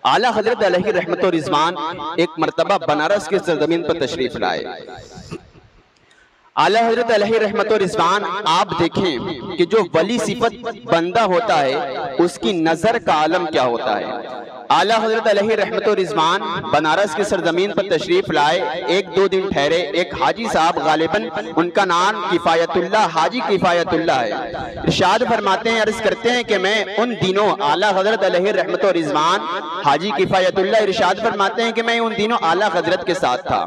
اعلیٰ حضرت علیہ رحمت و رضوان ایک مرتبہ بنارس کی سرزمین پر تشریف لائے۔ اعلیٰ حضرت علیہ رحمت و رضوان آپ دیکھیں کہ جو ولی صفت بندہ ہوتا ہے اس کی نظر کا عالم کیا ہوتا ہے۔ اعلیٰ حضرت علیہ رحمت و رضوان بنارس کی سرزمین پر تشریف لائے، ایک دو دن ٹھہرے۔ ایک حاجی صاحب غالباً ان کا نام کفایت اللہ، حاجی کفایت اللہ ہے، ارشاد فرماتے ہیں، عرض کرتے ہیں کہ میں ان دنوں اعلیٰ حضرت علیہ رحمت و رضوان حاجی کفایت اللہ ارشاد فرماتے ہیں کہ میں ان دنوں اعلیٰ حضرت کے ساتھ تھا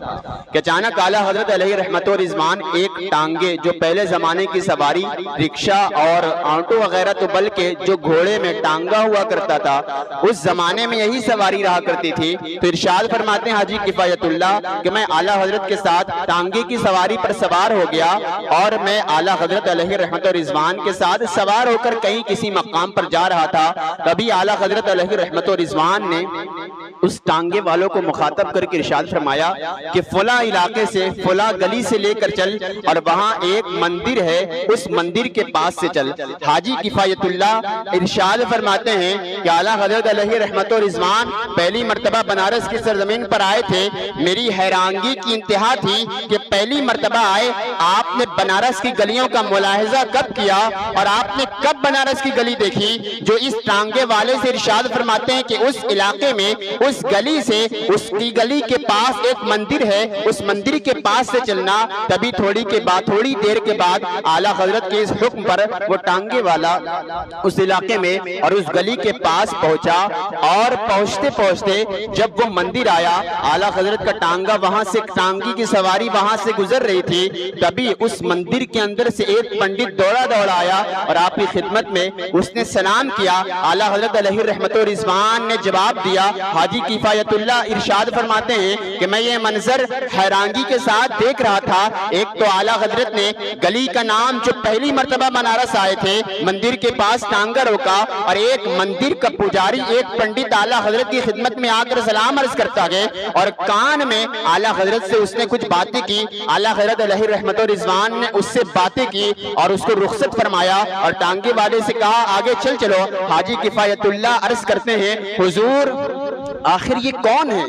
کہ اچانک اعلیٰ حضرت علیہ رحمت و رضوان ایک ٹانگے، جو پہلے زمانے کی سواری رکشہ اور آٹو وغیرہ تو بلکہ جو گھوڑے میں ٹانگا ہوا کرتا تھا اس زمانے میں یہی سواری رہا کرتی تھی، تو ارشاد فرماتے ہیں حاجی کفایت اللہ کہ میں اعلیٰ حضرت کے ساتھ ٹانگے کی سواری پر سوار ہو گیا اور میں اعلیٰ حضرت علیہ رحمت و رضوان کے ساتھ سوار ہو کر کہیں کسی مقام پر جا رہا تھا۔ تبھی اعلیٰ حضرت علیہ رحمت و رضوان نے اس ٹانگے والوں کو مخاطب کر کے ارشاد فرمایا کہ فلاں علاقے سے فلاں گلی سے لے کر چل اور وہاں ایک مندر ہے، اس مندر کے پاس سے چل۔ حاجی کفایت اللہ ارشاد فرماتے ہیں کہ اعلیٰ حضرت علیہ رحمت و رضوان پہلی مرتبہ بنارس کی سرزمین پر آئے تھے۔ میری حیرانگی کی انتہا تھی کہ پہلی مرتبہ آئے، آپ نے بنارس کی گلیوں کا ملاحظہ کب کیا اور آپ نے کب بنارس کی گلی دیکھی جو اس ٹانگے والے سے ارشاد فرماتے ہیں کہ اس علاقے میں اس گلی سے اس کی گلی کے پاس ایک مندر ہے، اس مندر کے پاس سے چلنا۔ تبھی تھوڑی دیر کے بعد اعلیٰ حضرت کے اس حکم پر وہ ٹانگے والا اس علاقے میں اور اس گلی کے پاس پہنچا، اور پہنچتے پہنچتے جب وہ مندر آیا، اعلیٰ حضرت کا ٹانگا وہاں سے، ٹانگی کی سواری وہاں سے گزر رہی تھی، تبھی اس مندر کے اندر سے ایک پنڈت دوڑا آیا اور آپ کی خدمت میں اس نے سلام کیا۔ اعلیٰ حضرت علیہ رحمت و رضوان نے جواب دیا۔ حاجی کفایت اللہ ارشاد فرماتے ہیں کہ میں یہ منظر حیرانگی کے ساتھ دیکھ رہا تھا۔ ایک تو اعلیٰ حضرت نے گلی کا نام جو پہلی مرتبہ بنارس آئے تھے مندر کے پاس ٹانگا روکا، اور ایک مندر کا پجاری ایک پنڈت اعلیٰ حضرت کی خدمت میں آ کر سلام عرض کرتا گئے اور کان میں اعلیٰ حضرت سے اس نے کچھ باتیں کی۔ اعلیٰ حضرت علیہ رحمت و رضوان نے اس سے باتیں کی اور اس کو رخصت فرمایا اور ٹانگے والے سے کہا آگے چلو۔ حاجی کفایت اللہ عرض کرتے ہیں حضور آخر یہ کون ہے؟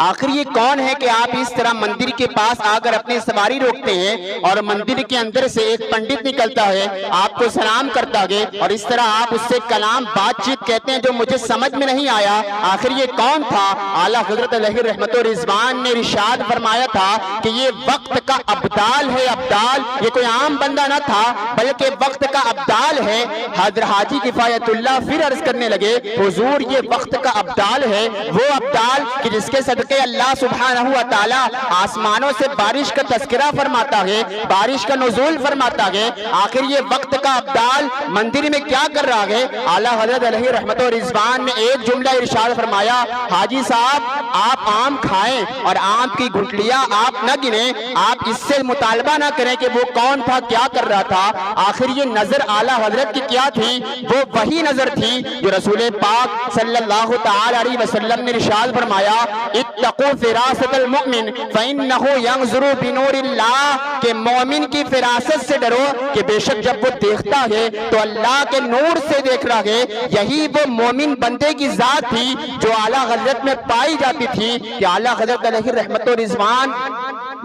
آخر یہ کون ہے کہ آپ اس طرح مندر کے پاس آ کر اپنی سواری روکتے ہیں اور مندر کے اندر سے ایک پنڈت نکلتا ہے، آپ کو سلام کرتا گئے اور اس طرح آپ اس سے کلام بات چیت کہتے ہیں جو مجھے سمجھ میں نہیں آیا، آخر یہ کون تھا؟ اعلیٰ حضرت علیہ رحمت و رضوان نے ارشاد فرمایا تھا کہ یہ وقت کا ابدال ہے، ابدال، یہ کوئی عام بندہ نہ تھا بلکہ وقت کا ابدال ہے۔ حضرت حاجی کفایت اللہ پھر عرض کرنے لگے حضور یہ وقت کا ابدال ہے، وہ ابدال کہ جس کے صدقے اللہ سبحانہ و تعالی آسمانوں سے بارش کا تذکرہ فرماتا ہے، بارش کا نزول فرماتا ہے۔ آخر یہ وقت کا ابدال مندر میں کیا کر رہا ہے؟ اعلیٰ حضرت علیہ رحمت و رضوان نے ایک جملہ ارشاد فرمایا حاجی صاحب آپ آم کھائیں اور آم کی گھٹلیاں آپ نہ گنیں، آپ اس سے مطالبہ نہ کریں کہ وہ کون تھا، کیا کر رہا تھا۔ آخر یہ نظر اعلیٰ حضرت کی کیا تھی؟ وہ وہی نظر تھی جو رسول پاک صلی اللہ تعالی علیہ وسلم نے ارشاد فرمایا اتقوا فراست المؤمن فإنه ينظر بنور اللہ، کہ مومن کی فراست سے ڈرو کہ بے شک جب وہ دیکھتا ہے تو اللہ کے نور سے دیکھ رہا ہے۔ یہی وہ مومن بندے کی ذات تھی جو اعلیٰ حضرت میں پائی جاتی تھی کہ اعلیٰ حضرت علیہ رحمت و رضوان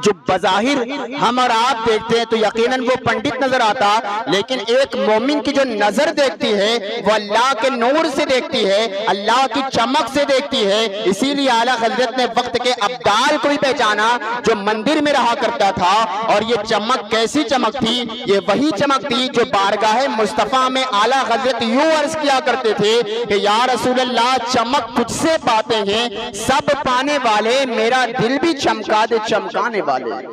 جو بظاہر ہم اور آپ دیکھتے ہیں تو یقیناً وہ پنڈت نظر آتا، لیکن ایک مومن کی جو نظر دیکھتی ہے وہ اللہ کے نور سے دیکھتی ہے، اللہ کی چمک سے دیکھتی ہے۔ اسی لیے اعلیٰ حضرت نے وقت کے ابدال کو بھی پہچانا جو مندر میں رہا کرتا تھا، اور یہ چمک کیسی چمک تھی؟ یہ وہی چمک تھی جو بارگاہ مصطفیٰ میں اعلیٰ حضرت یوں عرض کیا کرتے تھے کہ یا رسول اللہ چمک تجھ سے پاتے ہیں سب پانے والے، میرا دل بھی چمکا دے چمکانے والے۔